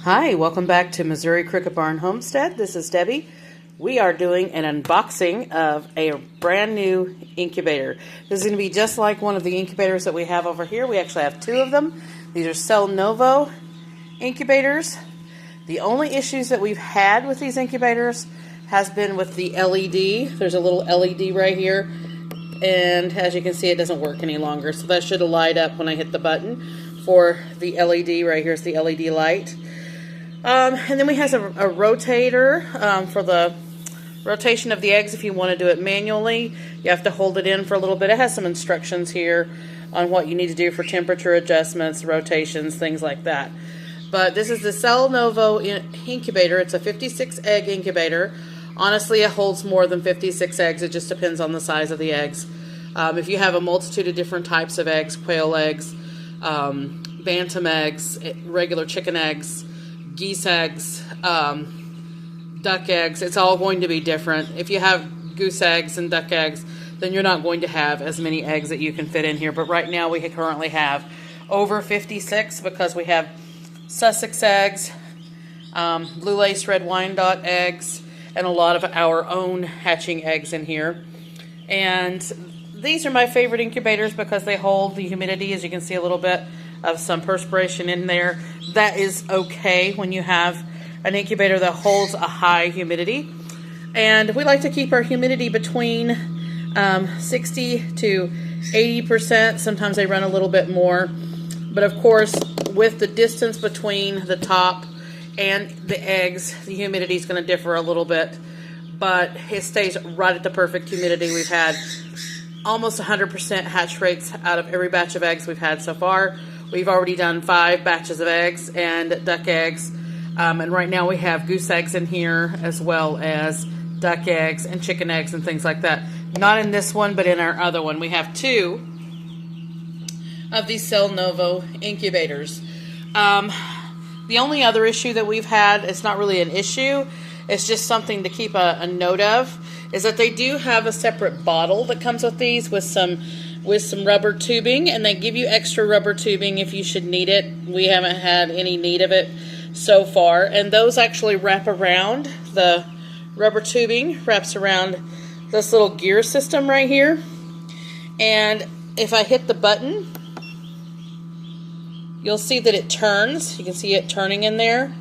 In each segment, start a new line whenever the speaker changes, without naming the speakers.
Hi, welcome back to Missouri Cricket Barn Homestead. This is Debbie. We are doing an unboxing of a brand new incubator. This is going to be just like one of the incubators that we have over here. We actually have two of them. These are Sailnovo incubators. The only issues that we've had with these incubators has been with the LED. There's a little LED right here, and as you can see, it doesn't work any longer. So that should light up when I hit the button for the LED. Right here is the LED light. And then we have a rotator for the rotation of the eggs. If you want to do it manually, you have to hold it in for a little bit. It has some instructions here on what you need to do for temperature adjustments, rotations, things like that. But this is the Sailnovo incubator. It's a 56 egg incubator. Honestly, it holds more than 56 eggs. It just depends on the size of the eggs. If you have a multitude of different types of eggs, quail eggs, bantam eggs, regular chicken eggs, geese eggs, duck eggs, it's all going to be different. If you have goose eggs and duck eggs, then you're not going to have as many eggs that you can fit in here. But right now we currently have over 56 because we have Sussex eggs, blue lace red Wyandotte eggs, and a lot of our own hatching eggs in here. And these are my favorite incubators because they hold the humidity. As you can see, a little bit of some perspiration in there. That is okay when you have an incubator that holds a high humidity. And we like to keep our humidity between 60 to 80%. Sometimes they run a little bit more. But of course, with the distance between the top and the eggs, the humidity is going to differ a little bit. But it stays right at the perfect humidity. We've had almost 100% hatch rates out of every batch of eggs we've had so far. We've already done 5 batches of eggs and duck eggs. And right now we have goose eggs in here as well as duck eggs and chicken eggs and things like that. Not in this one, but in our other one. We have 2 of these Sailnovo incubators. The only other issue that we've had, it's not really an issue, it's just something to keep a note of, is that they do have a separate bottle that comes with these with some rubber tubing, and they give you extra rubber tubing if you should need it. We haven't had any need of it so far, and those actually wrap around. The rubber tubing wraps around this little gear system right here, and if I hit the button, you'll see that it turns. You can see it turning in there,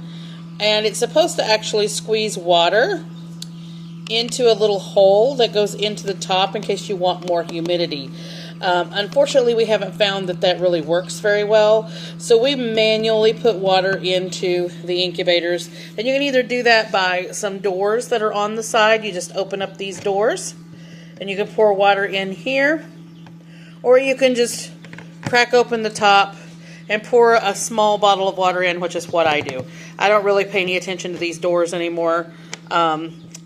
and it's supposed to actually squeeze water into a little hole that goes into the top in case you want more humidity. Unfortunately, we haven't found that really works very well, so we manually put water into the incubators, and you can either do that by some doors that are on the side. You just open up these doors, and you can pour water in here, or you can just crack open the top and pour a small bottle of water in, which is what I do. I don't really pay any attention to these doors anymore.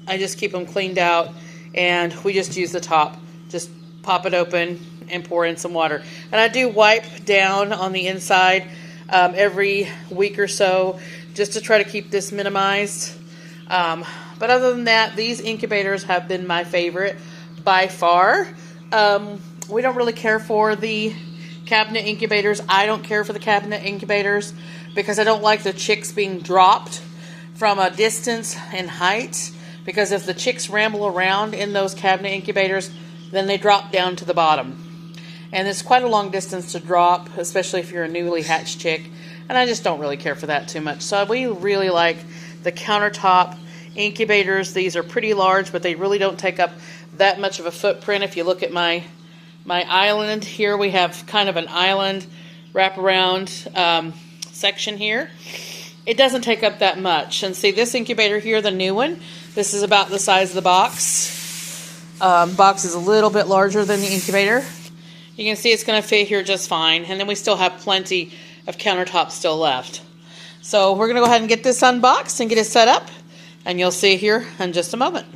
I just keep them cleaned out, and we just use the top. Just pop it open and pour in some water. And I do wipe down on the inside every week or so just to try to keep this minimized. But other than that, these incubators have been my favorite by far. We don't really care for the cabinet incubators. I don't care for the cabinet incubators because I don't like the chicks being dropped from a distance and height, because if the chicks ramble around in those cabinet incubators, then they drop down to the bottom. And it's quite a long distance to drop, especially if you're a newly hatched chick, and I just don't really care for that too much. So we really like the countertop incubators. These are pretty large, but they really don't take up that much of a footprint. If you look at my island here, we have kind of an island wraparound section here. It doesn't take up that much. And see, this incubator here, the new one, this is about the size of the box. Box is a little bit larger than the incubator. You can see it's going to fit here just fine. And then we still have plenty of countertops still left. So we're going to go ahead and get this unboxed and get it set up. And you'll see here in just a moment.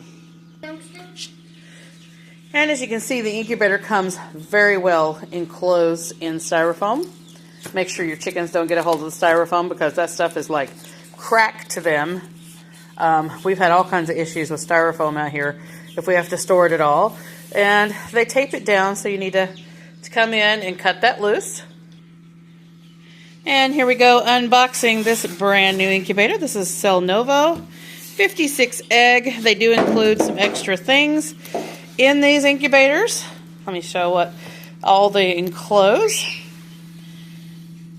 And as you can see, the incubator comes very well enclosed in styrofoam. Make sure your chickens don't get a hold of the styrofoam because that stuff is like crack to them. We've had all kinds of issues with styrofoam out here if we have to store it at all. And they tape it down, so you need to come in and cut that loose. And here we go, unboxing this brand new incubator. This is Sailnovo, 56 egg. They do include some extra things in these incubators. Let me show what all they enclose.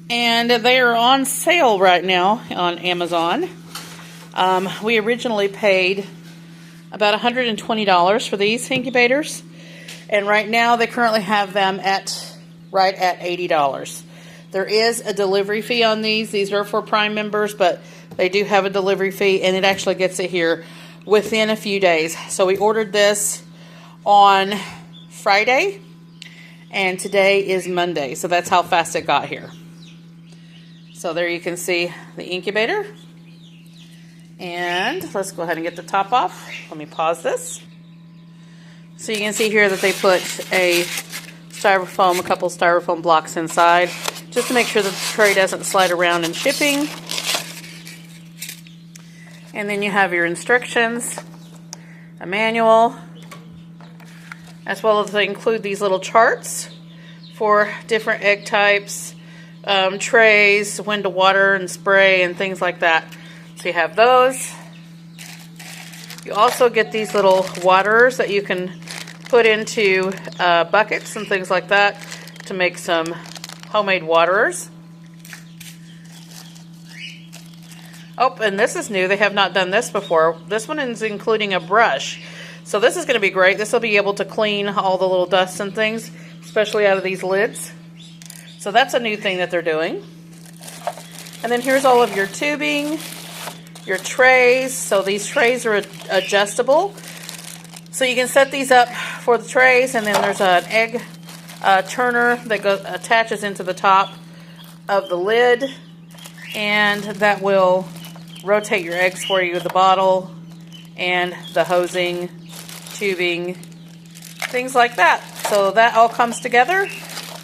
And they are on sale right now on Amazon. We originally paid about $120 for these incubators. And right now they currently have them right at $80. There is a delivery fee on these. These are for Prime members, but they do have a delivery fee, and it actually gets it here within a few days. So we ordered this on Friday, and today is Monday. So that's how fast it got here. So there you can see the incubator. And let's go ahead and get the top off. Let me pause this. So you can see here that they put a couple styrofoam blocks inside, just to make sure that the tray doesn't slide around in shipping. And then you have your instructions, a manual, as well as they include these little charts for different egg types, trays, when to water and spray and things like that. So you have those. You also get these little waterers that you can put into buckets and things like that to make some homemade waterers. Oh, and this is new. They have not done this before. This one is including a brush. So this is going to be great. This will be able to clean all the little dust and things, especially out of these lids. So that's a new thing that they're doing. And then here's all of your tubing, your trays. So these trays are adjustable. So you can set these up for the trays, and then there's an egg turner that attaches into the top of the lid, and that will rotate your eggs for you, the bottle and the hosing, tubing, things like that. So that all comes together.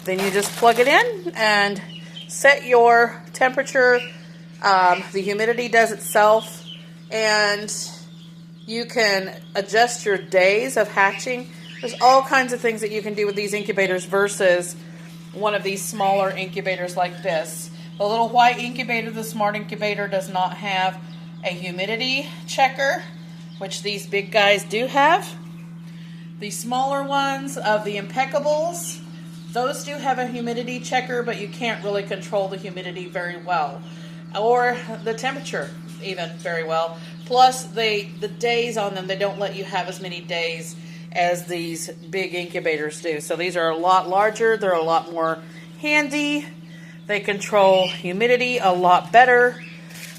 Then you just plug it in and set your temperature. The humidity does itself, and you can adjust your days of hatching. There's all kinds of things that you can do with these incubators versus one of these smaller incubators like this. The little white incubator, the smart incubator, does not have a humidity checker, which these big guys do have. The smaller ones of the Impeccables, those do have a humidity checker, but you can't really control the humidity very well, or the temperature even very well. Plus the days on them, they don't let you have as many days as these big incubators do. So these are a lot larger, they're a lot more handy, they control humidity a lot better.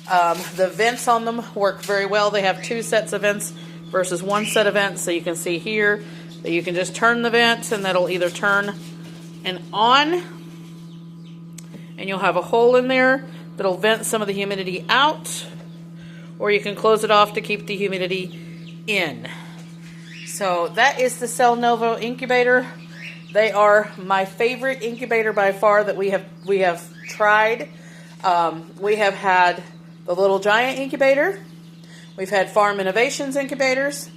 The vents on them work very well. They have 2 sets of vents versus 1 set of vents. So you can see here that you can just turn the vents, and that'll either turn and on, and you'll have a hole in there that'll vent some of the humidity out, or you can close it off to keep the humidity in. So that is the Sailnovo incubator. They are my favorite incubator by far that we have tried. We have had the Little Giant incubator. We've had Farm Innovations incubators.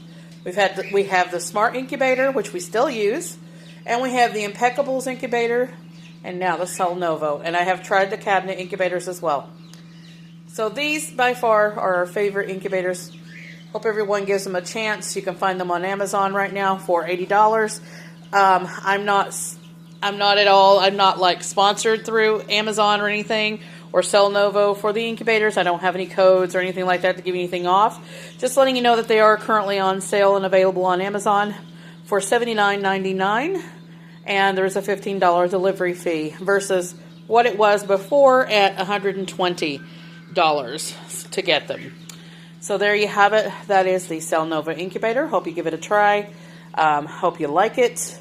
We have the Smart incubator, which we still use, and we have the Impeccables incubator, and now the Sailnovo. And I have tried the cabinet incubators as well. So these by far are our favorite incubators. Hope everyone gives them a chance. You can find them on Amazon right now for $80. I'm not like sponsored through Amazon or anything, or Sailnovo for the incubators. I don't have any codes or anything like that to give you anything off. Just letting you know that they are currently on sale and available on Amazon for $79.99, and there's a $15 delivery fee versus what it was before at $120 to get them. So there you have it. That is the Sailnovo incubator. Hope you give it a try. Hope you like it,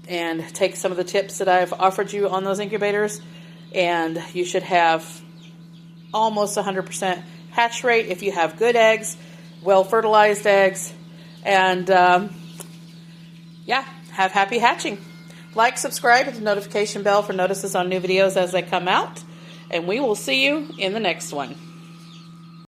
and take some of the tips that I've offered you on those incubators, and you should have almost 100% hatch rate if you have good eggs, well fertilized eggs, and yeah, have happy hatching. Like, subscribe, hit the notification bell for notices on new videos as they come out, and we will see you in the next one.